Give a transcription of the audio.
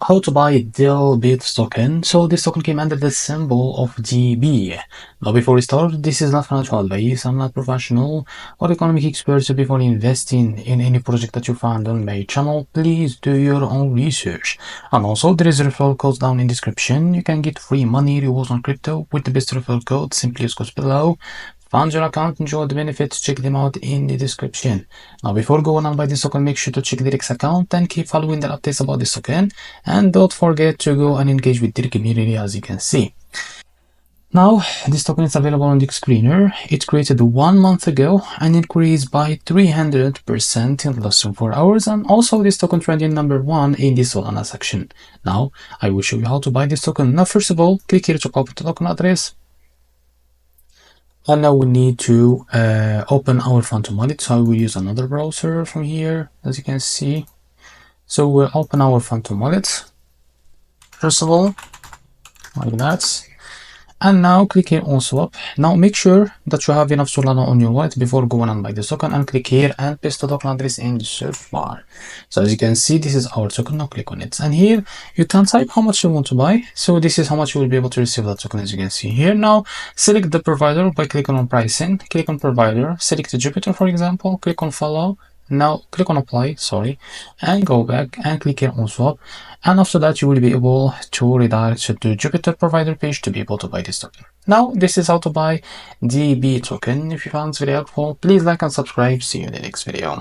how to buy Dill token. So this token came under the symbol of DB. Now before we start, this is not financial advice. I'm not professional or economic expert. So before investing in any project that you find on my channel, please do your own research. And also there is a referral code down in description. You can get free money rewards on crypto with the best referral code. Simply use code below. Find your account, enjoy the benefits, check them out in the description. Now before going on by this token, make sure to check the REFERRAL account and keep following the updates about this token, and don't forget to go and engage with the community as you can see. Now this token is available on the screener. It created 1 month ago and increased by 300% in less than 4 hours, and also this token trending #1 in the Solana section. Now I will show you how to buy this token. Now first of all, click here to copy the token address. And now we need to open our Phantom wallet. So I will use another browser from here, as you can see. So we'll open our Phantom wallet, first of all, like that. And now click here on swap. Now make sure that you have enough Solana on your wallet before going on buy the token, and click here and paste the token address in the search bar. So as you can see, this is our token. Now click on it, and here you can type how much you want to buy. So this is how much you will be able to receive that token, as you can see here. Now select the provider by clicking on pricing, click on provider, select Jupiter for example, click on follow. Now click on apply, and go back and click here on swap, and after that you will be able to redirect to Jupiter provider page to be able to buy this token. Now this is how to buy DB token. If you found this video helpful, please like and subscribe. See you in the next video.